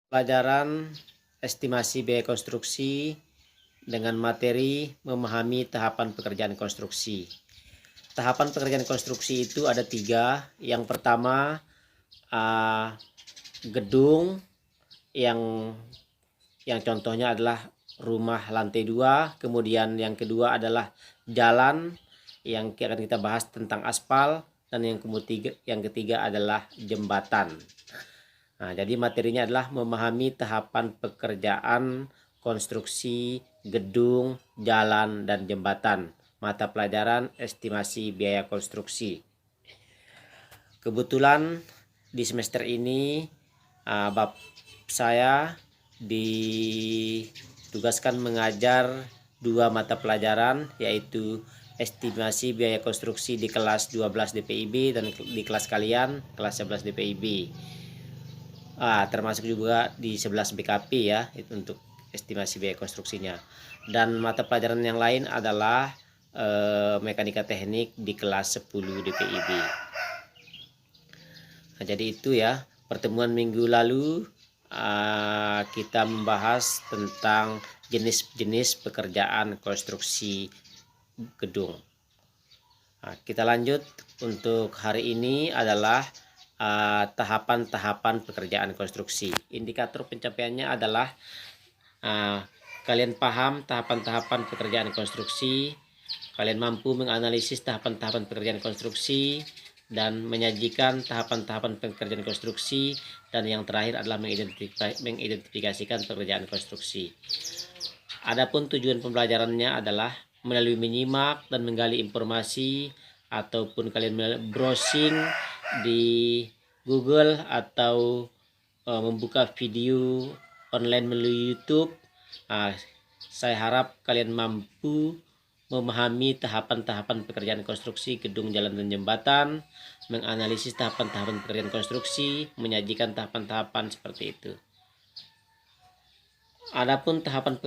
Pelajaran estimasi biaya konstruksi dengan materi memahami tahapan pekerjaan konstruksi. Tahapan pekerjaan konstruksi itu ada 3. Yang pertama gedung yang contohnya adalah rumah lantai 2. Kemudian yang kedua adalah jalan yang akan kita bahas tentang aspal, dan yang ketiga adalah jembatan. Nah, jadi materinya adalah memahami tahapan pekerjaan konstruksi gedung, jalan, dan jembatan. Mata pelajaran estimasi biaya konstruksi. Kebetulan di semester ini bab saya ditugaskan mengajar 2 mata pelajaran, yaitu estimasi biaya konstruksi di kelas 12 DPIB dan di kelas kalian kelas 11 DPIB. Termasuk juga di 11 BKP ya, itu untuk estimasi biaya konstruksinya. Dan mata pelajaran yang lain adalah mekanika teknik di kelas 10 DPIB. Nah, jadi itu ya, pertemuan minggu lalu kita membahas tentang jenis-jenis pekerjaan konstruksi gedung. Kita lanjut. Untuk hari ini adalah tahapan-tahapan pekerjaan konstruksi. Indikator pencapaiannya adalah kalian paham tahapan-tahapan pekerjaan konstruksi, kalian mampu menganalisis tahapan-tahapan pekerjaan konstruksi dan menyajikan tahapan-tahapan pekerjaan konstruksi, dan yang terakhir adalah mengidentifikasikan pekerjaan konstruksi. Adapun tujuan pembelajarannya adalah melalui menyimak dan menggali informasi, ataupun kalian browsing di Google atau membuka video online melalui YouTube. Saya harap kalian mampu memahami tahapan-tahapan pekerjaan konstruksi gedung, jalan, dan jembatan, menganalisis tahapan-tahapan pekerjaan konstruksi, menyajikan tahapan-tahapan seperti itu. Adapun tahapan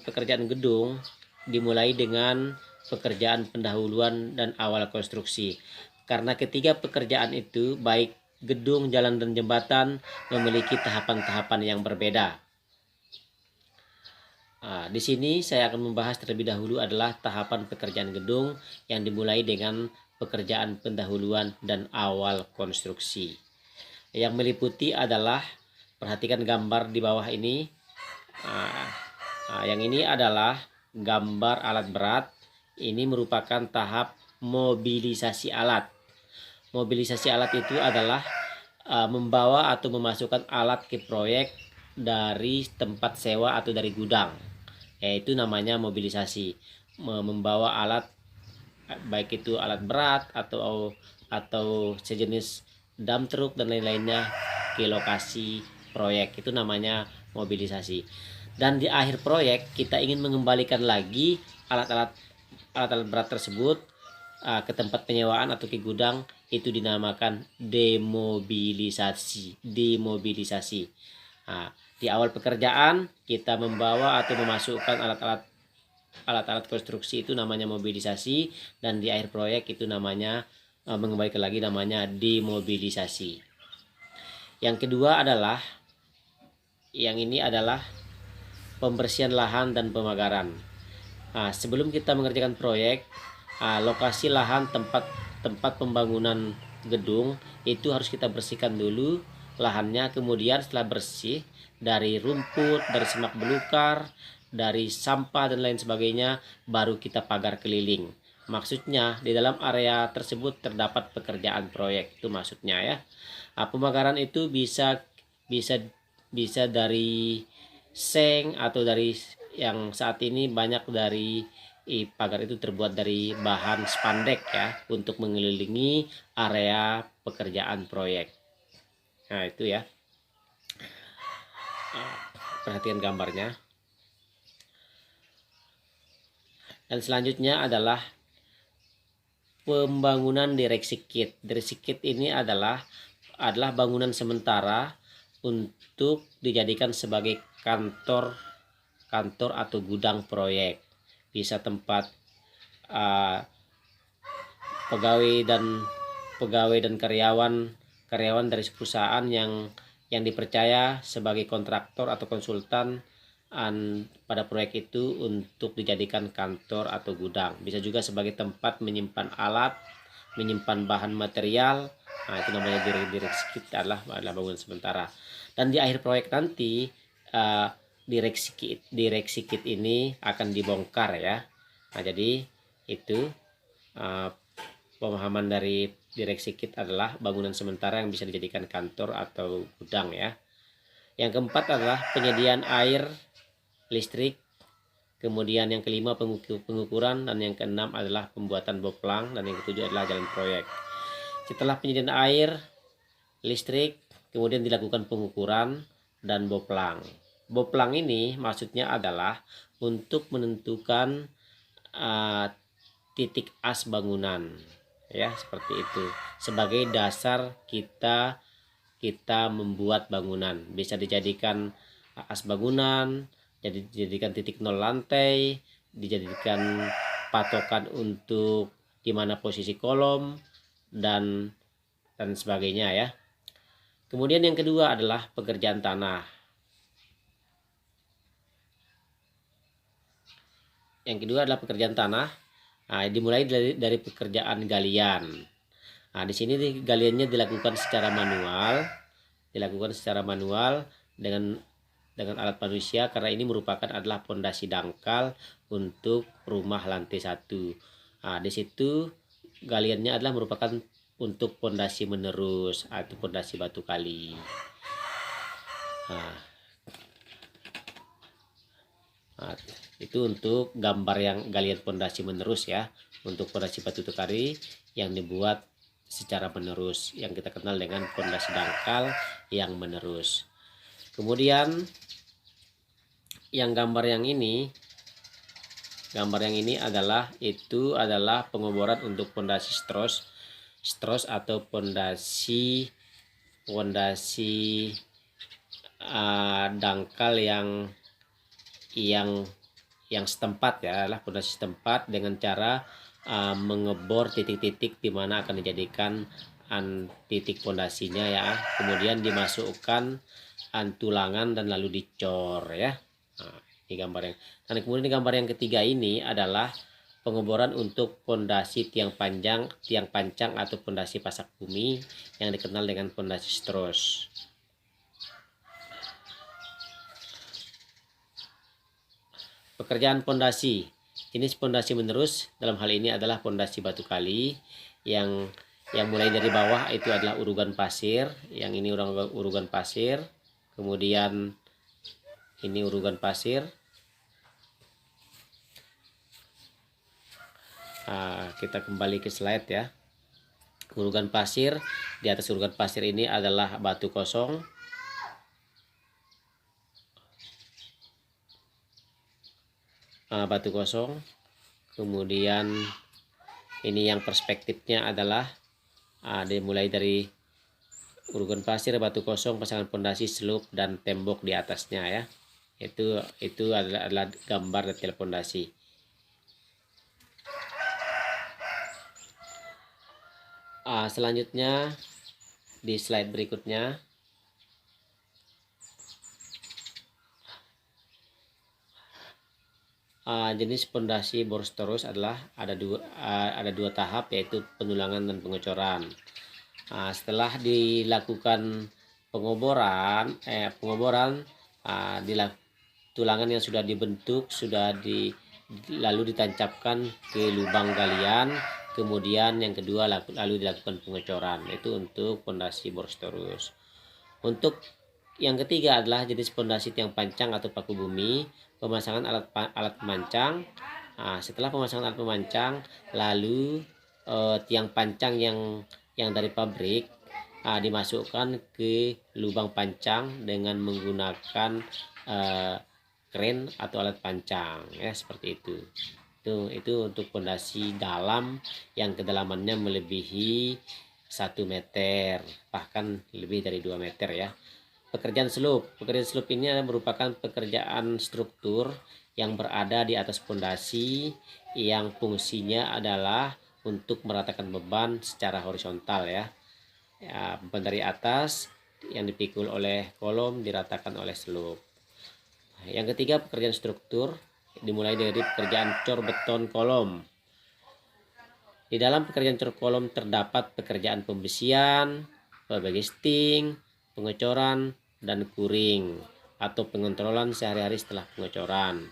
pekerjaan gedung dimulai dengan pekerjaan pendahuluan dan awal konstruksi. Karena ketiga pekerjaan itu, baik gedung, jalan, dan jembatan, memiliki tahapan-tahapan yang berbeda. Di sini saya akan membahas terlebih dahulu adalah tahapan pekerjaan gedung yang dimulai dengan pekerjaan pendahuluan dan awal konstruksi. Yang meliputi adalah, perhatikan gambar di bawah ini. Yang ini adalah gambar alat berat. Ini merupakan tahap mobilisasi alat. Mobilisasi alat itu adalah membawa atau memasukkan alat ke proyek dari tempat sewa atau dari gudang. Itu namanya mobilisasi. Membawa alat, baik itu alat berat atau sejenis dump truck dan lain-lainnya ke lokasi proyek, itu namanya mobilisasi. Dan di akhir proyek kita ingin mengembalikan lagi alat-alat berat tersebut ke tempat penyewaan atau ke gudang, itu dinamakan demobilisasi. Di awal pekerjaan kita membawa atau memasukkan alat-alat konstruksi, itu namanya mobilisasi, dan di akhir proyek itu namanya mengembalikan lagi, namanya demobilisasi. Yang kedua adalah, yang ini adalah pembersihan lahan dan pemagaran. Sebelum kita mengerjakan proyek, lokasi lahan tempat pembangunan gedung itu harus kita bersihkan dulu lahannya. Kemudian setelah bersih dari rumput, dari semak belukar, dari sampah dan lain sebagainya, baru kita pagar keliling. Maksudnya di dalam area tersebut terdapat pekerjaan proyek, itu maksudnya ya. Pemagaran itu bisa dari seng, atau dari yang saat ini banyak dari pagar itu terbuat dari bahan spandek ya, untuk mengelilingi area pekerjaan proyek. Nah itu ya, perhatikan gambarnya. Dan selanjutnya adalah pembangunan direksi kit. Direksi kit ini adalah bangunan sementara untuk dijadikan sebagai kantor atau gudang proyek. Bisa tempat pegawai dan karyawan dari perusahaan yang yang dipercaya sebagai kontraktor atau konsultan pada proyek itu untuk dijadikan kantor atau gudang. Bisa juga sebagai tempat menyimpan alat, menyimpan bahan material. Nah, itu namanya direksi kit, adalah bangunan sementara. Dan di akhir proyek nanti direksi kit ini akan dibongkar ya. Nah, jadi itu pemahaman dari direksi kit adalah bangunan sementara yang bisa dijadikan kantor atau gudang ya. Yang keempat adalah penyediaan air, listrik. Kemudian yang kelima pengukuran, dan yang keenam adalah pembuatan boplang, dan yang ketujuh adalah jalan proyek. Setelah penyediaan air, listrik, kemudian dilakukan pengukuran dan boplang. Boplang ini maksudnya adalah untuk menentukan titik as bangunan ya, seperti itu, sebagai dasar kita membuat bangunan. Bisa dijadikan as bangunan, jadi dijadikan titik nol lantai, dijadikan patokan untuk dimana posisi kolom dan sebagainya ya. Kemudian yang kedua adalah pekerjaan tanah. Yang kedua adalah pekerjaan tanah. Nah, dimulai dari pekerjaan galian. Nah, di sini galiannya dilakukan secara manual, dengan alat manusia, karena ini merupakan adalah pondasi dangkal untuk rumah lantai 1. Nah, di situ galiannya adalah merupakan untuk pondasi menerus atau pondasi batu kali. Nah, itu untuk gambar yang galian pondasi menerus ya, untuk pondasi batu kali yang dibuat secara menerus, yang kita kenal dengan pondasi dangkal yang menerus. Kemudian yang gambar yang ini adalah pengoboran untuk pondasi stros atau pondasi dangkal yang setempat ya, adalah pondasi setempat dengan cara mengebor titik-titik di mana akan dijadikan titik pondasinya ya, kemudian dimasukkan tulangan dan lalu dicor ya. Nah, ini gambar yang, dan kemudian gambar yang ketiga ini adalah pengeboran untuk pondasi tiang pancang atau pondasi pasak bumi yang dikenal dengan pondasi stros. Pekerjaan pondasi, jenis pondasi menerus dalam hal ini adalah pondasi batu kali yang mulai dari bawah itu adalah urugan pasir. Yang ini urugan pasir, kemudian ini urugan pasir. Kita kembali ke slide ya. Urugan pasir, di atas urugan pasir ini adalah batu kosong. Kemudian ini yang perspektifnya adalah dimulai dari urugan pasir, batu kosong, pasangan pondasi, slope dan tembok di atasnya ya. Itu adalah gambar detail pondasi. Selanjutnya di slide berikutnya jenis pondasi boros adalah ada dua tahap, yaitu pendulangan dan pengecoran. Setelah dilakukan pengoboran, tulangan yang sudah dibentuk lalu ditancapkan ke lubang galian. Kemudian yang kedua lalu dilakukan pengecoran, itu untuk pondasi boros. Untuk yang ketiga adalah jenis pondasi tiang pancang atau paku bumi, pemasangan alat pemancang. Setelah pemasangan alat pemancang, lalu tiang pancang yang dari pabrik dimasukkan ke lubang pancang dengan menggunakan kren atau alat pancang ya, seperti itu. Itu untuk pondasi dalam yang kedalamannya melebihi 1 meter, bahkan lebih dari 2 meter ya. Pekerjaan slope ini merupakan pekerjaan struktur yang berada di atas pondasi yang fungsinya adalah untuk meratakan beban secara horizontal ya. Beban dari atas yang dipikul oleh kolom diratakan oleh selup. Yang ketiga, pekerjaan struktur dimulai dari pekerjaan cor beton kolom. Di dalam pekerjaan cor kolom terdapat pekerjaan pembesian, pebasting, pengecoran, dan kuring atau pengontrolan sehari-hari setelah pengecoran.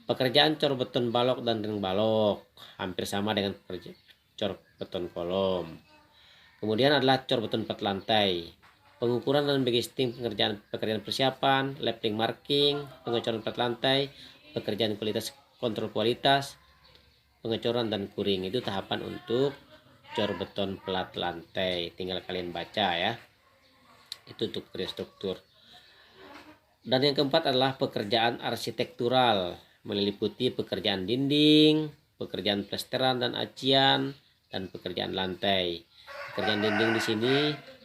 Pekerjaan cor beton balok dan ring balok hampir sama dengan pekerjaan cor beton kolom. Kemudian adalah cor beton plat lantai. Pengukuran dan bagesting pekerjaan persiapan, labeling marking, pengecoran plat lantai, pekerjaan kualitas, kontrol kualitas, pengecoran dan kuring. Itu tahapan untuk cor beton plat lantai. Tinggal kalian baca ya. Itu untuk pekerjaan struktur. Dan yang keempat adalah pekerjaan arsitektural, meliputi pekerjaan dinding, pekerjaan plesteran dan acian, dan pekerjaan lantai. Pekerjaan dinding di sini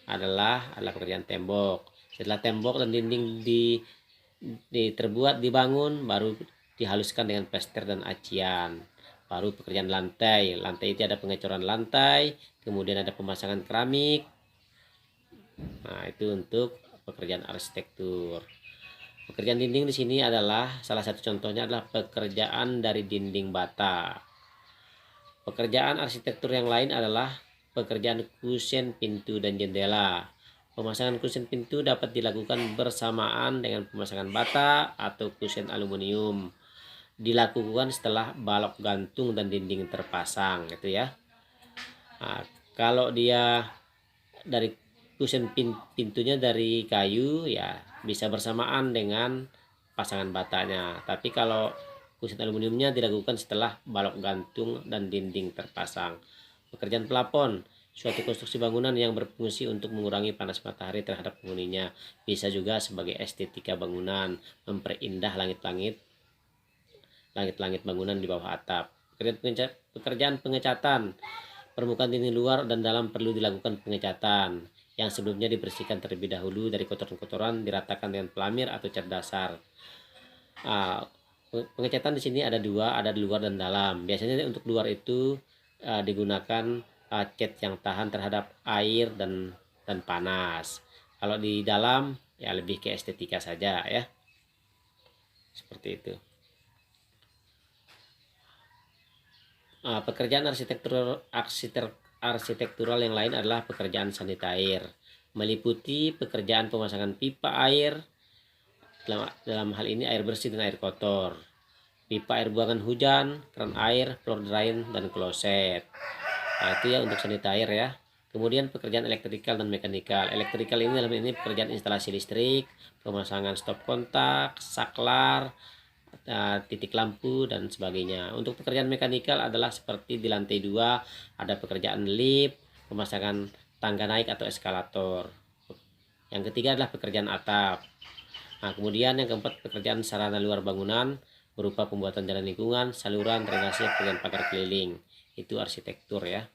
adalah pekerjaan tembok. Setelah tembok dan dinding terbuat, dibangun, baru dihaluskan dengan plester dan acian. Baru pekerjaan lantai. Lantai itu ada pengecoran lantai, kemudian ada pemasangan keramik. Nah, itu untuk pekerjaan arsitektur. Pekerjaan dinding di sini adalah salah satu contohnya adalah pekerjaan dari dinding bata. Pekerjaan arsitektur yang lain adalah pekerjaan kusen pintu dan jendela. Pemasangan kusen pintu dapat dilakukan bersamaan dengan pemasangan bata atau kusen aluminium. Dilakukan setelah balok gantung dan dinding terpasang, gitu ya. Nah, kalau dia dari kusen pintunya dari kayu, ya bisa bersamaan dengan pasangan batanya. Tapi kalau kusen aluminiumnya dilakukan setelah balok gantung dan dinding terpasang. Pekerjaan pelapon, suatu konstruksi bangunan yang berfungsi untuk mengurangi panas matahari terhadap penghuninya. Bisa juga sebagai estetika bangunan, memperindah langit-langit bangunan di bawah atap. Pekerjaan pengecatan, permukaan dinding luar dan dalam perlu dilakukan pengecatan, yang sebelumnya dibersihkan terlebih dahulu dari kotoran-kotoran, diratakan dengan pelamir atau cat dasar. Pengecatan di sini ada dua, ada di luar dan dalam. Biasanya untuk luar itu digunakan cat yang tahan terhadap air dan panas. Kalau di dalam ya lebih ke estetika saja ya. Seperti itu. Pekerjaan arsitektural yang lain adalah pekerjaan sanitair, meliputi pekerjaan pemasangan pipa air, dalam hal ini air bersih dan air kotor, pipa air buangan hujan, keran air, floor drain, dan kloset. Nah, itu ya untuk sanitair ya. Kemudian pekerjaan elektrikal dan mekanikal. Elektrikal ini dalam ini pekerjaan instalasi listrik, pemasangan stop kontak, saklar, titik lampu, dan sebagainya. Untuk pekerjaan mekanikal adalah seperti di lantai 2 ada pekerjaan lift, pemasangan tangga naik atau eskalator. Yang ketiga adalah pekerjaan atap. Nah, kemudian yang keempat pekerjaan sarana luar bangunan berupa pembuatan jalan lingkungan, saluran, drainase, pekerjaan pagar keliling. Itu arsitektur ya.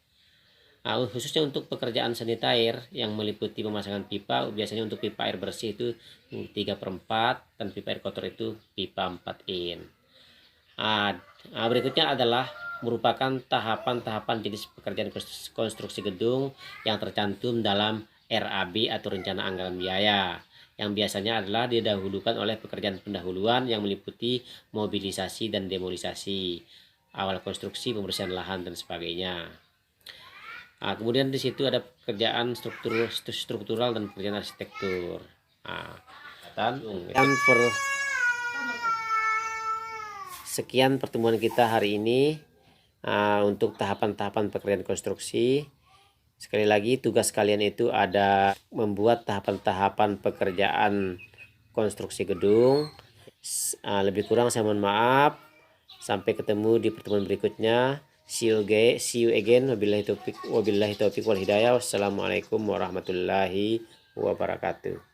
Nah, khususnya untuk pekerjaan sanitair yang meliputi pemasangan pipa, biasanya untuk pipa air bersih itu 3/4 dan pipa air kotor itu pipa 4 in. Berikutnya adalah merupakan tahapan-tahapan jenis pekerjaan konstruksi gedung yang tercantum dalam RAB atau rencana anggaran biaya, yang biasanya adalah didahulukan oleh pekerjaan pendahuluan yang meliputi mobilisasi dan demobilisasi, awal konstruksi, pembersihan lahan, dan sebagainya. Kemudian di situ ada pekerjaan struktural dan pekerjaan arsitektur. Sekian pertemuan kita hari ini untuk tahapan-tahapan pekerjaan konstruksi. Sekali lagi tugas kalian itu ada membuat tahapan-tahapan pekerjaan konstruksi gedung. Lebih kurang saya mohon maaf. Sampai ketemu di pertemuan berikutnya. See you again. Wabillahi taufiq wal hidayah. Wassalamualaikum warahmatullahi wabarakatuh.